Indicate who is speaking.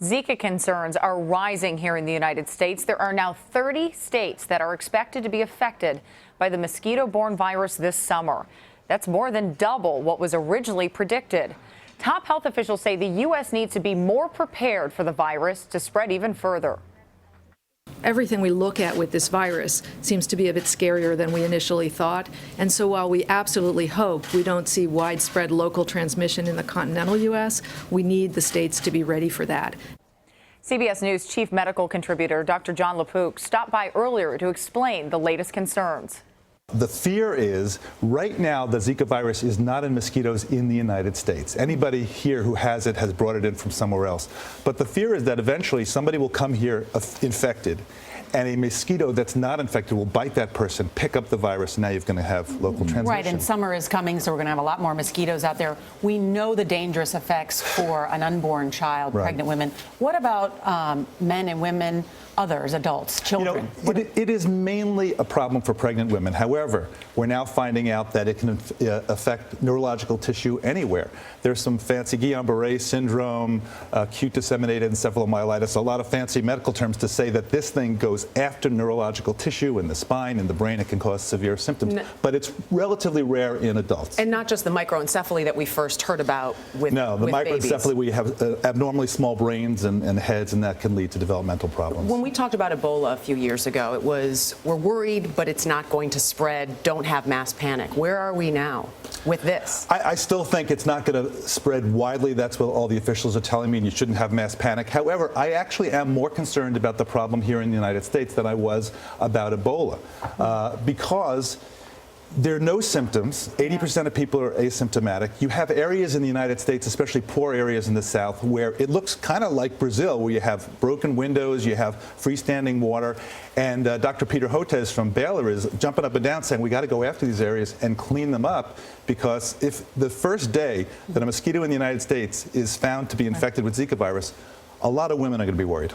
Speaker 1: Zika concerns are rising here in the United States. There are now 30 states that are expected to be affected by the mosquito-borne virus this summer. That's more than double what was originally predicted. Top health officials say the U.S. needs to be more prepared for the virus to spread even further.
Speaker 2: Everything we look at with this virus seems to be a bit scarier than we initially thought. And so while we absolutely hope we don't see widespread local transmission in the continental U.S., we need the states to be ready for that.
Speaker 1: CBS News chief medical contributor Dr. John LaPook stopped by earlier to explain the latest concerns.
Speaker 3: The fear is right now the Zika virus is not in mosquitoes in the United States. Anybody here who has it has brought it in from somewhere else. But the fear is that eventually somebody will come here infected, and a mosquito that's not infected will bite that person, pick up the virus, and now you're going to have local transmission.
Speaker 4: Right, and summer is coming, so we're going to have a lot more mosquitoes out there. We know the dangerous effects for an unborn child,
Speaker 3: Right.
Speaker 4: Pregnant women. What about men and women, others, adults, children?
Speaker 3: You know, it is mainly a problem for pregnant women. However, we're now finding out that it can affect neurological tissue anywhere. There's some fancy Guillain-Barré syndrome, acute disseminated encephalomyelitis, a lot of fancy medical terms to say that this thing goes after neurological tissue in the spine and the brain. It can cause severe symptoms, but it's relatively rare in adults.
Speaker 5: And not just the microencephaly that we first heard about with
Speaker 3: No, the microencephaly
Speaker 5: babies.
Speaker 3: we have abnormally small brains and heads, and that can lead to developmental problems.
Speaker 5: When we talked about Ebola a few years ago, it was, we're worried, but it's not going to spread. Don't have mass panic. Where are we now with this?
Speaker 3: I still think it's not going to spread widely. That's what all the officials are telling me, and you shouldn't have mass panic. However, I actually am more concerned about the problem here in the United States than I was about Ebola, because there are no symptoms. 80% of people are asymptomatic. You have areas in the United States, especially poor areas in the South, where it looks kind of like Brazil, where you have broken windows, you have freestanding water. And Dr. Peter Hotez from Baylor is jumping up and down saying we got to go after these areas and clean them up, because if the first day that a mosquito in the United States is found to be infected with Zika virus, a lot of women are going to be worried.